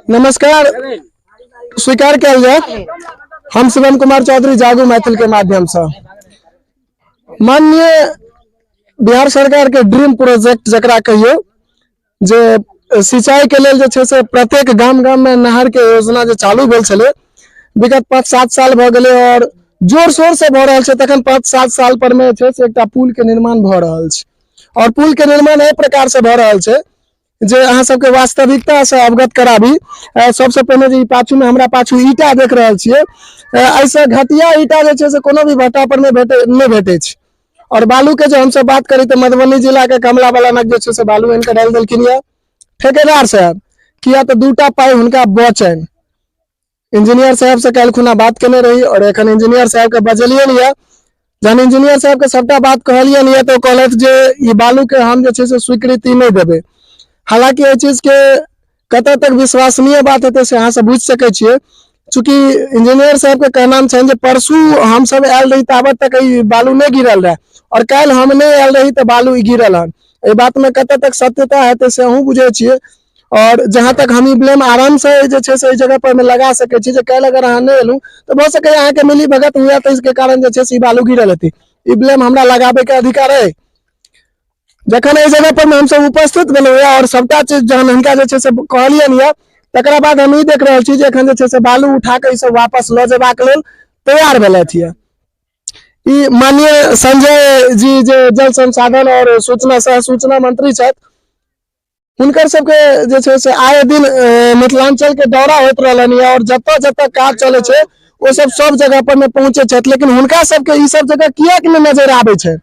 नमस्कार, स्वीकार कल जाए। हम शिवम कुमार चौधरी जागू मैथिल के माध्यम से माननीय बिहार सरकार के ड्रीम प्रोजेक्ट जकरा कहियो जे सिंचाई के लेल जे छे से प्रत्येक गाम गाम में नहर के योजना जो चालू भेल छले विगत 5-7 साल भ गेले और जोर शोर से भ रहल छे। तखन 5-7 साल पर में छे से एकटा पुल के निर्माण भ रहल छे और पुल के निर्माण एहि प्रकार से भ रहल छे जे अहाँ सबके वास्तविकता से अवगत कराबी। सबसे पहले जे पाछू में हमरा पाछू ईटा देख रहल छिए, ऐसे घटिया ईटा जे छे से कोनो भी भट्टा पर नहीं भेटे छे। और बालू के जो हम सब बात करी तो मधुबनी जिला के कमला बलानक जो छे से बालू इनके डाल देलखिन या ठेकेदार साहब, किया तो दूटा पाई हुनका बचन। इंजीनियर साहब से कल खुना बात केने रही और एखन इंजीनियर साहब के बजलियन या जहन इंजीनियर साहब के सबटा बात कहलियन या तो कहलत जे ई बालू के हम जे छे से स्वीकृति नहीं देबे। हालांकि ये चीज के कत तक विश्वसनीय बात हेतै से अहाँ सब बुझ सकै छियै, चूंकि इंजीनियर साहब के कहना छन जे परसू हम सब आयल रही ताबत तक ई बालू नहीं गिरल रहे और कल हम नहीं आयल रही तो बालू गिरल हन। ए बात में कत तक सत्यता हेतै से अहूँ बुझे छियै और जहां तक हम ई ब्लेम आराम से जे छे से जगह पर में लगा सकै छी जे कल अगर अहाँ नहीं एलू तो भ सकै अहाँ के मिली भगत हुआ तो इसके कारण जे छे से बालू गिरल हेतै। ई ब्लेम हमरा लगाबे के अधिकार है। जखन एहि जगह पर हम सब उपस्थित भेलहुँ और सबटा चीज जहन हिनका जे छे से कहलियन या तकरा बाद हम ई देख रहल छी जे एखन जे छे से बालू उठा के ई सब वापस ल जेबाक लेल तैयार भेलथि है। ई माननीय संजय जी जे जल संसाधन और सूचना सह सूचना मंत्री छथि, हुनकर सबके जे छे से आए दिन मिथिलांचल के दौरा होत रहलन या और जत जत काज चले छे वो सब जगह पर में पहुंचे छथि। लेकिन हुनका सबके ई सब जगह किएक नहीं नजर आबै छै,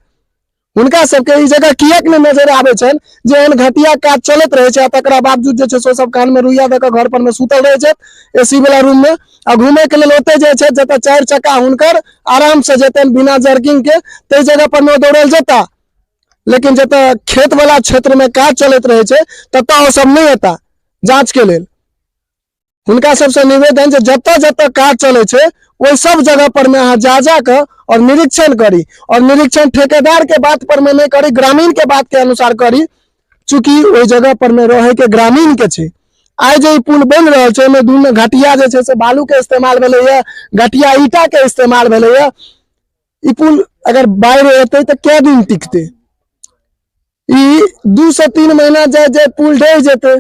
हुनका सबके ई जगह किएक नहीं नजर आबै छन जे एहन घटिया काज चलत रहे छै तकरा बावजूद जे छै सो सब कान में रुइया द के घर पर में सुतल रहे छै एसी वाला रूम में आ घूमे के लेल ओते जे छै जत 4 चक्का हुनकर आराम से जेतन बिना जर्किंग के ते जगह पर में दौड़ल जेता। लेकिन जत खेत वाला क्षेत्र में काज चलत रहे छै तत ओ सब नहीं होता जांच के लेल। हुनका सबसे निवेदन जे जत जत काज चले छै वही सब जगह पर में अहाँ जा के और निरीक्षण करी और निरीक्षण ठेकेदार के बात पर में नहीं करी, ग्रामीण के बात के अनुसार करी, चूंकि वही जगह पर में रहे के ग्रामीण के छे। आज जो पुल बन रहा है में दूर में घटिया जे छे से बालू के इस्तेमाल भेले या घटिया ईटा के इस्तेमाल भेले या। ई पुल अगर बाढ़ एते तो क्या दिन टिकते? ई 2 से 3 महीना जे पुल ढह जेते,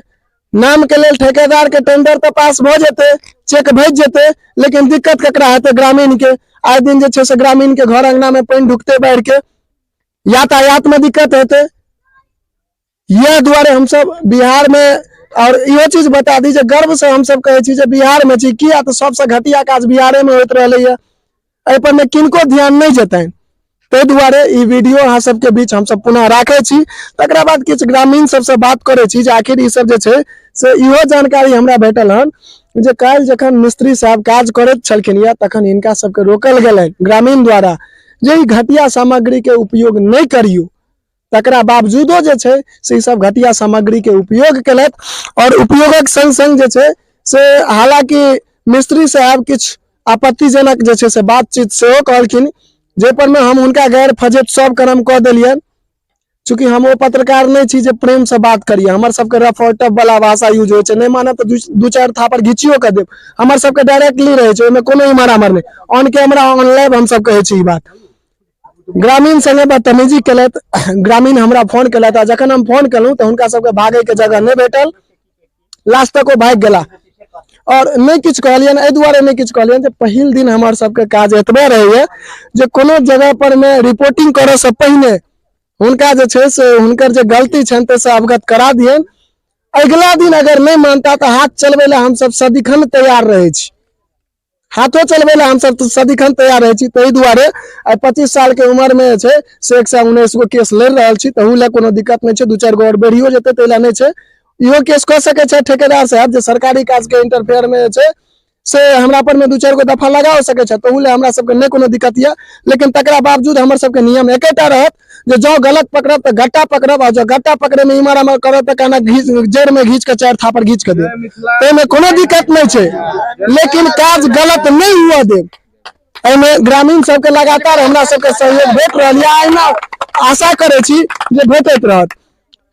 नाम के लेल ठेकेदार के टेंडर तो पास भ जेते, चेक भेज जेते, लेकिन दिक्कत ककरा हेते? ग्रामीण के। आए दिन जे छे से ग्रामीण के घर अंगना में पानी ढुकते बाढ़ के, यातायात में दिक्कत हेते। यह द्वारे हम सब बिहार में और यो चीज बता दी जे गर्व से हम सब कहे छी जे बिहार में छी, किया तो सबसे घटिया काज बिहारे में होत रहले या। एहि पर में किनको ध्यान नहीं जेतै, ते दुआरे ई वीडियो अहाँ सबके बीच हम सब पुनः राखे छी। तकरा बाद किछ ग्रामीण सबसे बात करे छी जे आखिर ई सब जे छे से इहो जानकारी हमरा भेटल हन जे काल जखन मिस्त्री साहब काज करत छलखिन या तखन इनका सबके रोकल गेलै ग्रामीण द्वारा जे ई घटिया सामग्री के उपयोग नहीं करियो। तकरा बावजूदो जे छे से सब घटिया सामग्री के उपयोग केलत और उपयोगक संग संग जे छे से हालांकि मिस्त्री साहब किछ आपत्तिजनक जे छे से बातचीत सेहो कहलखिन जे पर में हम उनका गैर फजेत सब कर्म कह दिलियन। चूंकि हम वो पत्रकार नहीं छी जे प्रेम से बात करिए, हमर सबके रफ और टफ वाला भाषा यूज होय छै, नहीं मानत तो 2-4 थापर घिचियो के देब। हमर सबके डायरेक्टली रहे छै, ओमे कोनो इमारा मर नहीं, ऑन कैमरा ऑन लाइव हम सब कहे छी ई बात। ग्रामीण संगे बदतमीजी केलत, ग्रामीण हमरा फोन केलत आ जखन हम फोन केलहुं तो हुनका सबके भागे के जगह नहीं भेटल, लास्ट तक वो भाग गेला और नहीं किछ कहलियन। ए दुआरे नहीं किछ कहलियन जे पहिल दिन हमर सबके काज एतबे रहे जे कोनो जगह पर में रिपोर्टिंग करे से पहले हुनका जे छे से हुनकर जे गलती छन ते से अवगत करा दियन। अगला दिन अगर नहीं मानता तो हाथ चलबे ला हम सब सदिखन तैयार रहे छी, हाथों चलबे ला हम सब तो सदिखन तैयार रहे छी। तई दुआरे 25 साल के उम्र में छे से 119 गो केस लड़ रहल छी, तहु ला कोनो दिक्कत नहीं छे। 2-4 गो और बढ़ियो जेते तैला नहीं छे, इहो केस कह सके छे ठेकेदार साहब जे सरकारी काज के इंटरफेयर में छे से हमरा पर में 2-4 गो दफा लगा सके छे, तहु ला हमरा सबके नहीं कोनो दिक्कत या। लेकिन तकरा बावजूद हमर सबके नियम एकेटा रहत जे जो गलत पकड़ब तो गट्टा पकड़ब और जो गट्टा पकड़े में इमारा में करब तो काना जड़ में घींच के 4 थापर घींच के दे, ते में कोनो दिक्कत नहीं छे, लेकिन काज गलत नहीं हुआ दे। एमे ग्रामीण सबके लगातार हमरा सबके सहयोग भेट रहल या, एना आशा करे छी जे भेटैत रहत।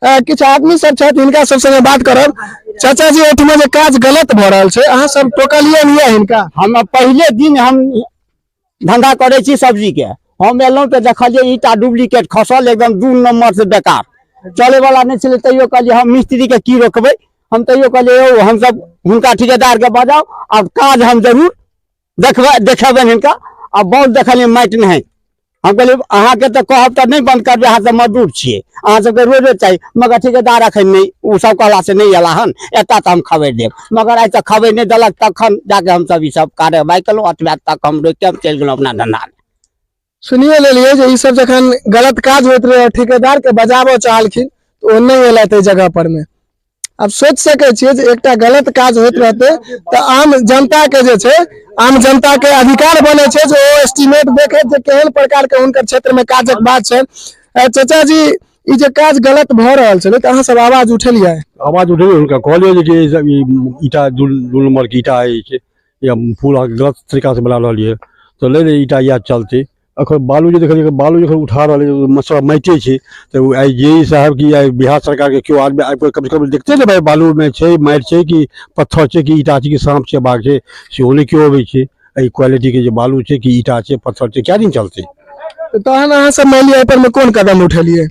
किछु आदमी सब छथि हिनका सब संगे बात करब। चाचा जी एहिठमा जे काज गलत भऽ रहल छै अहाँ सब टोकलिए नहीं हिनका? हम पहले दिन हम धंधा करे छी सब्जी के, हम एलहुं तो देखलिए ईटा डुप्लीकेट खसल एकदम 2 नंबर से बेकार, चले वाला नहीं चले। तैयो कहलिए हम मिस्त्री के की रोकबे, हम तैयो कहलिए हम सब हुनका ठेकेदार के बजाओ, अब काज हम जरूर देखेबे हिनका। अब बहुत देखलिए माटि नहीं, हम कहलिए अहाँ के तो कहब तो नहीं बंद करबे, अहाँ सब मजदूर छिए, अहाँ सबके रोज चाहिए। मगर ठेकेदार अखन नहीं, उ सब कहला से नहीं एला हन, एता तो हम खबर देब। मगर आज तक खबर नहीं दिलक, तखन जाके हम सब ई सब कार्रवाई कलहुँ। अतबे तक हम रोक के चलि गेलहुँ अपना धंधा में। सुनिए लेलिए जे ई सब जखन गलत काज होइत रहे ठेकेदार के बजाबो चाहलखिन तो ओ नहीं एलथि एहि जगह पर में। अब सोच सके छिए जे एकटा गलत काज होइत रहते तो आम जनता के जे छै, आम जनता के अधिकार बने छै जे ओ एस्टिमेट देखे जे केहन प्रकार के हुनकर क्षेत्र में काजक बात छै। चाचा जी ई जे काज गलत भ रहल छलै त अहाँ सब आवाज उठेलिए? आवाज उठेलिए, हुनका कहलिए जे ई ईटा 2 नंबर के ईटा है या पूरा गलत तरीका से बना रहलिए तो ले ले ईटा या चलते। अखन बालू जे देखलिए, बालू जखन उठा रहे मसला माटे छै तो जेई साहब की बिहार सरकार के क्यों आदमी कम से कम देखते ने भाई बालू में छै माटि छै कि पत्थर छै कि ईटा छै कि सांप छै बाघ छै, सेहो नहीं क्यों अबै छै। एहि क्वालिटी के जे बालू छै कि ईटा छै पत्थर छै, क्या दिन चलते? तहन अहाँ सब मानि लिअ एहि पर में कोन कदम उठेलिए?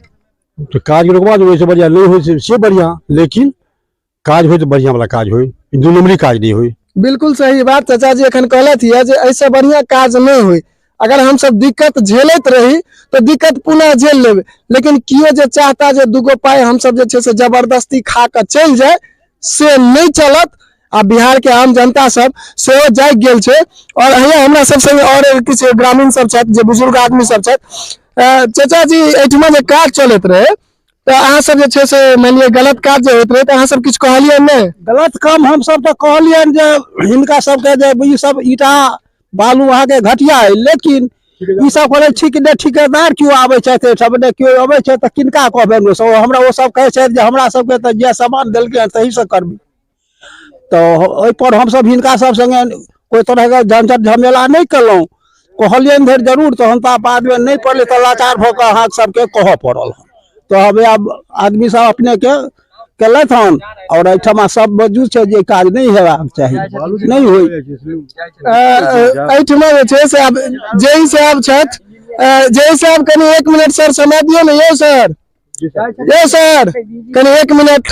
तो काज के रोकबा देबै से बढ़िया, नहीं हो से बढ़िया, लेकिन काज हो तो बढ़िया वाला काज हो, 2 नंबरी काज नहीं हो। बिल्कुल सही बात चाचा जी एखन कहलथि है जे ऐसे बढ़िया काज नहीं हुई। अगर हम सब दिक्कत झेलत रही तो दिक्कत पुनः झेल लेबै, लेकिन कियो जे चाहता जे दूगो पाई हम सब जे छै से जबरदस्ती खा के चल जाए से नहीं चलत। आ बिहार के आम जनता सब सेहो जाग गेल छै। और अहिया हमरा सब संगे और किछु ग्रामीण सब छथि जे बुजुर्ग आदमी सब छथि। चाचा जी एहिठमा जे काज चलत रहे तो अहाँ सब जे छै से मानिए गलत काज जे होइत रहे तो अहाँ सब किछु कहलिए नहीं? गलत काम हम सब तो कहलिए जे हिनका सबके जे ई सब ईटा बालू वहाँ के घटिया है, लेकिन ई सब कहले ठीक ने ठेकेदार क्यों आबे छै सब ने क्यों आबे छै त किनका कहबे हमरा वो सब कहे छै जे हमरा सबके त जे सामान देलके सही से करबी। तो ओइ पर हम सब हिनका सब संगे कोई तरह के झंझट झमेला नहीं कलौं, कहलिए धर जरूर। तो हम बाद में नहीं पड़ले तो लाचार भ के अहाँ सबके कह पड़ल। तो हमें अब आदमी सब अपने के केलथ हन और एठमा सब मौजूद छै जे काज नहीं हेबाक चाहिए, नहीं होई। एठमा जे छै से अब जेई साहब छथि, जेई साहब कनी 1 मिनट सर समय दियो ने। यो सर, यो सर कनी 1 मिनट,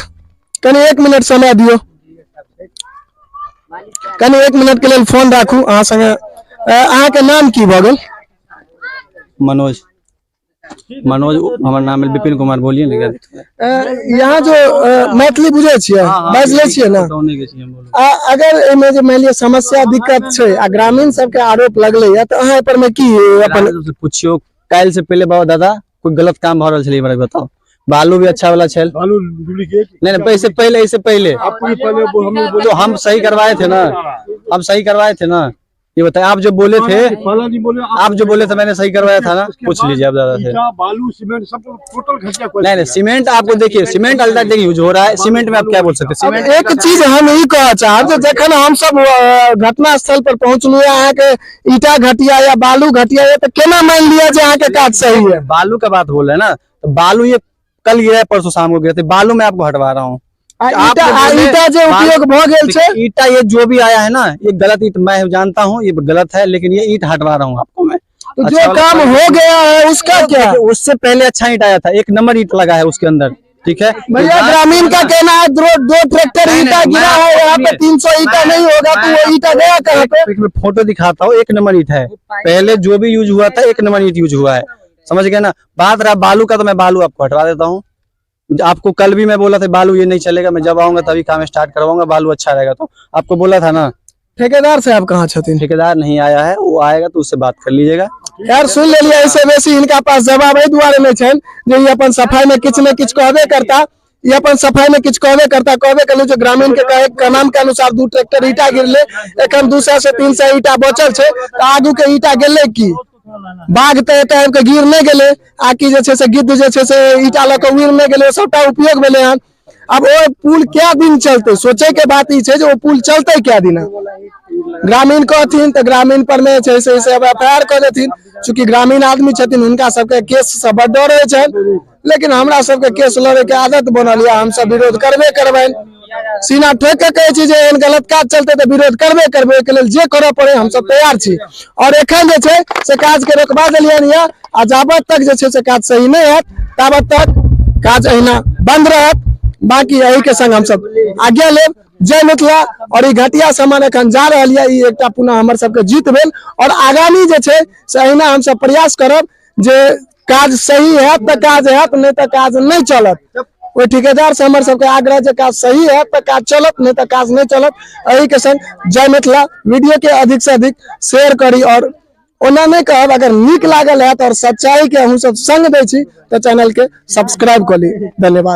कनी 1 मिनट समय दियो, कनी 1 मिनट के लिए फोन राखू अहाँ संगे। अहाँ के नाम की भ गेल? मनोज, मनोज हमार नाम है विपिन कुमार। बोलिए ना। यहाँ जो मैथिली बुझे छियै, बाज ले छियै ना? अगर एमे जे मान लिअ समस्या दिक्कत छै आ ग्रामीण सबके आरोप लगले या तो अहाँ पर में की अपन पूछियो? काल से पहले बाबा दादा कोई गलत काम भ रहल छलै, हमरा बताओ। बालू भी अच्छा वाला छल, बालू डुप्लीकेट नहीं पैसे पहले, इससे पहले तो हम सही करवाए थे ना, हम सही करवाए थे ना। ये बताए आप जो बोले थे, आप जो बोले थे मैंने सही करवाया था ना, पूछ लीजिए आप दादा से। बालू सीमेंट सब टोटल खर्चा नहीं सीमेंट आपको देखिए, सीमेंट अल्ट्राटेक यूज हो रहा है, सीमेंट में आप क्या बोल सकते हैं? सीमेंट एक चीज हम ई कह चाहब जे जखन हम सब घटना स्थल पर पहुंचलु अहाँ के ईटा घटिया या बालू घटिया है तो केना मान लिया जे अहाँ के काज सही है? बालू का बात बोल रहे हैं ना, तो बालू ये कल गिरा है, परसों शाम को गिरा था, बालू में आपको हटवा रहा हूँ। ईटा जो उपयोग भ गेल छै, ईटा ये जो भी आया है ना ये गलत ईट, मैं जानता हूँ ये गलत है, लेकिन ये ईट हटवा रहा हूँ आपको मैं। तो जो काम हो गया है उसका क्या? उससे पहले अच्छा ईट आया था, 1 नंबर ईट लगा है उसके अंदर, ठीक है भैया। ग्रामीण का कहना है 2 ट्रैक्टर ईटा गिरा है, यहाँ पे 300 ईटा नहीं होगा तो वो ईटा गया कहाँ पे? मैं फोटो दिखाता हूँ, 1 नंबर ईट है। पहले जो भी यूज हुआ था 1 नंबर ईट यूज हुआ है, समझ गए ना। बात रहा बालू का, तो मैं बालू आपको हटवा देता हूँ। आपको कल भी मैं बोला था बालू ये नहीं चलेगा, मैं जब आऊंगा तभी काम स्टार्ट करवाऊंगा, बालू अच्छा रहेगा। तो आपको बोला था ना। ठेकेदार साहब कहाँ छथिन? ठेकेदार नहीं आया है, वो आएगा तो उससे बात कर लीजिएगा। यार सुन ले लिया, इससे बेसी इनका पास जवाब एहि दुआरे में छन जे ये अपन सफाई में किछ ने किछ कहबे करता, ये अपन सफाई में किछ कहबे करता। कहबे कलु जो ग्रामीण के कहे नाम के अनुसार 2 ट्रैक्टर ईटा गिरले, एखन 200 से 300 ईटा बचल छै, त आगू के ईटा गेले की? बाघ तो एटा के गिर नहीं गेले, आकि जे छै से गिद्ध जे छै से ईटा ल के उड़ नहीं गेले, सबटा उपयोग भेले हन। अब वो पुल क्या दिन चलते? सोचे के बात ई छै जे वो पुल चलते क्या दिन? ग्रामीण कहथिन तो ग्रामीण पर में छै से FIR कऽ देथिन, चूंकि ग्रामीण आदमी छथिन हुनका सबके केस से बड़ डर होइ छनि, लेकिन हमरा सबके केस लड़े के आदत बनल यऽ, हम सब विरोध करबे करबनि, सीना ठोक के कहै छी जे एहन गलत काज चलते तो विरोध करबे करबे, के लेल जे करऽ पड़े हम सब तैयार छी। और एखन जे छै से काज के रोकबा देलियनि यऽ, आ जाबत तक जे छै से काज सही नहीं हैत ताबत तक काज अहिना बंद रहत। बाकी यही के संग हम सब आज्ञा लेब। जय मिथिला। और ई घटिया सामान एखन जा रहल यऽ, ई एकटा पुनः हमर सबके जीत भेल, और आगामी जे छै से अहिना हम सब प्रयास करब जे काज सही हैत तऽ काज हैत, नहीं तऽ काज नहीं चलत। ओहि ठेकेदार से हमर सबके आग्रह जे काज सही है तो काज चलत, नहीं तो काज नहीं चलत। एही के संग जय मिथिला। वीडियो के अधिक से अधिक शेयर करी, और ओना नहीं कहब, अगर नीक लागल है और सच्चाई के हम सब संग दै छी तो चैनल के सब्सक्राइब कर ली। धन्यवाद।